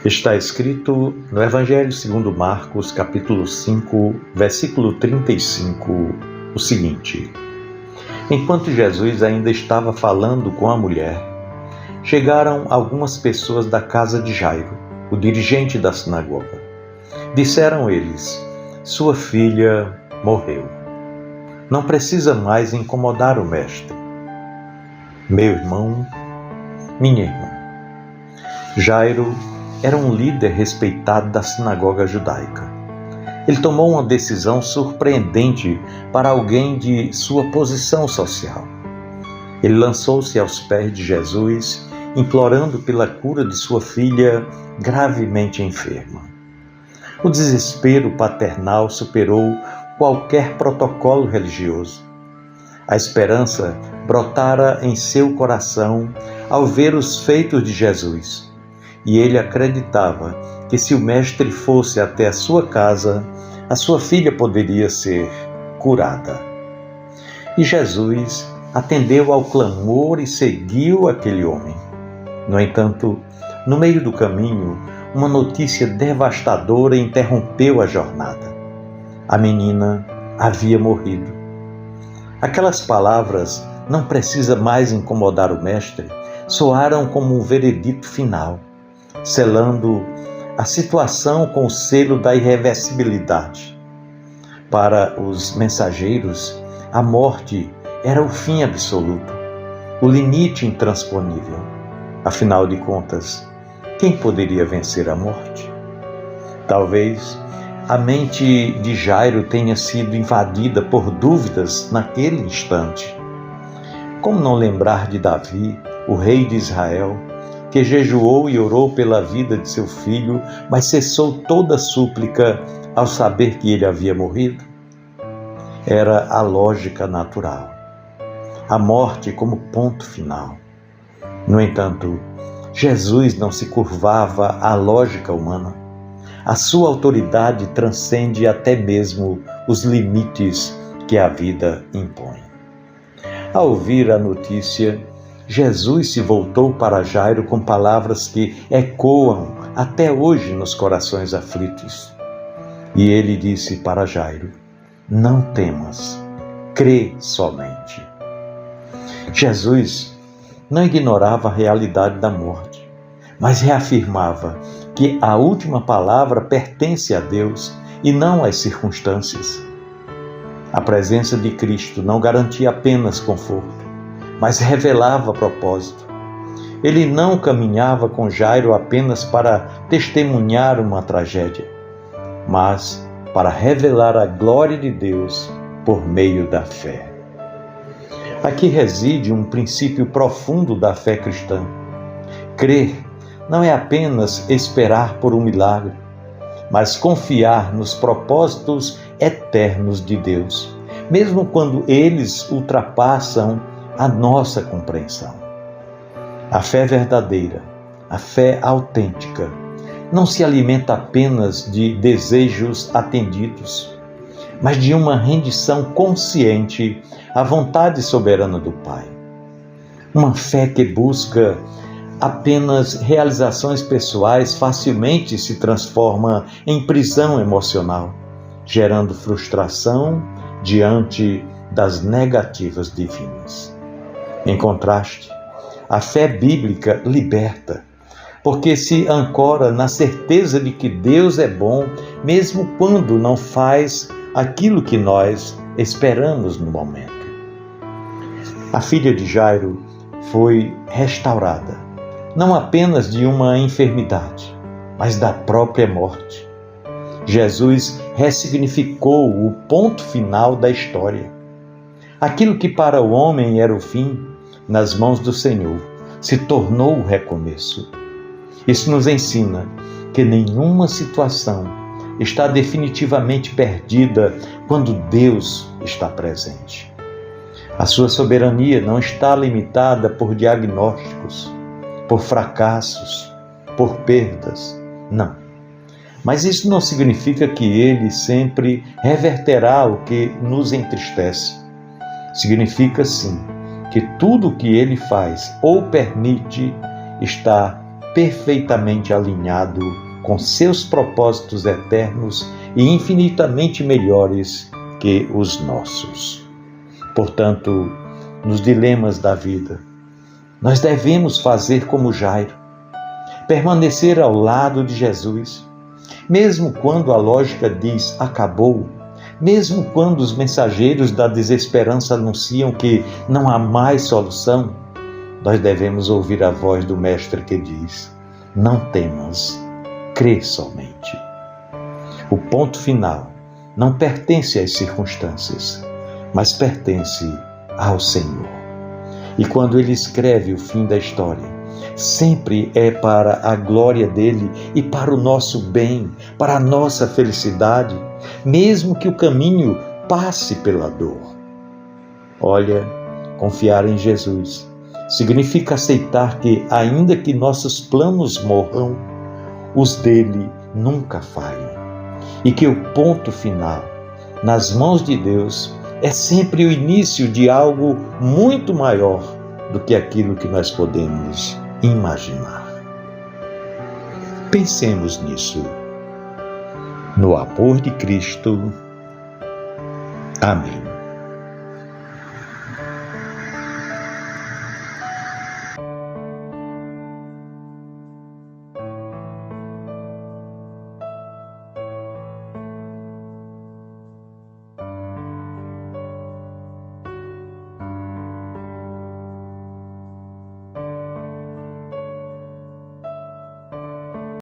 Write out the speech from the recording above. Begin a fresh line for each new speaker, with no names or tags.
Está escrito no Evangelho segundo Marcos, capítulo 5, versículo 35, o seguinte: Enquanto Jesus ainda estava falando com a mulher, chegaram algumas pessoas da casa de Jairo, o dirigente da sinagoga. Disseram eles: Sua filha morreu. Não precisa mais incomodar o mestre. Meu irmão, minha irmã. Jairo era um líder respeitado da sinagoga judaica. Ele tomou uma decisão surpreendente para alguém de sua posição social. Ele lançou-se aos pés de Jesus, implorando pela cura de sua filha gravemente enferma. O desespero paternal superou qualquer protocolo religioso. A esperança brotara em seu coração ao ver os feitos de Jesus. E ele acreditava que se o mestre fosse até a sua casa, a sua filha poderia ser curada. E Jesus atendeu ao clamor e seguiu aquele homem. No entanto, no meio do caminho, uma notícia devastadora interrompeu a jornada. A menina havia morrido. Aquelas palavras, não precisa mais incomodar o mestre, soaram como um veredito final, selando a situação com o selo da irreversibilidade. Para os mensageiros, a morte era o fim absoluto, o limite intransponível. Afinal de contas, quem poderia vencer a morte? Talvez a mente de Jairo tenha sido invadida por dúvidas naquele instante. Como não lembrar de Davi, o rei de Israel, que jejuou e orou pela vida de seu filho, mas cessou toda súplica ao saber que ele havia morrido? Era a lógica natural. A morte como ponto final. No entanto, Jesus não se curvava à lógica humana. A sua autoridade transcende até mesmo os limites que a vida impõe. Ao ouvir a notícia, Jesus se voltou para Jairo com palavras que ecoam até hoje nos corações aflitos. E ele disse para Jairo: Não temas, crê somente. Jesus não ignorava a realidade da morte, mas reafirmava que a última palavra pertence a Deus e não às circunstâncias. A presença de Cristo não garantia apenas conforto, mas revelava propósito. Ele não caminhava com Jairo apenas para testemunhar uma tragédia, mas para revelar a glória de Deus por meio da fé. Aqui reside um princípio profundo da fé cristã. Crer não é apenas esperar por um milagre, mas confiar nos propósitos eternos de Deus, mesmo quando eles ultrapassam a nossa compreensão. A fé verdadeira, a fé autêntica, não se alimenta apenas de desejos atendidos, mas de uma rendição consciente à vontade soberana do Pai. Uma fé que busca apenas realizações pessoais facilmente se transforma em prisão emocional, gerando frustração diante das negativas divinas. Em contraste, a fé bíblica liberta, porque se ancora na certeza de que Deus é bom, mesmo quando não faz aquilo que nós esperamos no momento. A filha de Jairo foi restaurada, não apenas de uma enfermidade, mas da própria morte. Jesus ressignificou o ponto final da história. Aquilo que para o homem era o fim, nas mãos do Senhor, se tornou o recomeço. Isso nos ensina que nenhuma situação está definitivamente perdida quando Deus está presente. A sua soberania não está limitada por diagnósticos, por fracassos, por perdas. Não. Mas isso não significa que Ele sempre reverterá o que nos entristece. Significa, sim, que tudo o que Ele faz ou permite está perfeitamente alinhado com seus propósitos eternos e infinitamente melhores que os nossos. Portanto, nos dilemas da vida, nós devemos fazer como Jairo, permanecer ao lado de Jesus, mesmo quando a lógica diz acabou, mesmo quando os mensageiros da desesperança anunciam que não há mais solução, nós devemos ouvir a voz do Mestre que diz: não temas, crê somente. O ponto final não pertence às circunstâncias, mas pertence ao Senhor. E quando Ele escreve o fim da história, sempre é para a glória dEle e para o nosso bem, para a nossa felicidade, mesmo que o caminho passe pela dor. Olha, confiar em Jesus significa aceitar que, ainda que nossos planos morram, os dele nunca falham. E que o ponto final, nas mãos de Deus, é sempre o início de algo muito maior do que aquilo que nós podemos imaginar. Pensemos nisso. No amor de Cristo. Amém.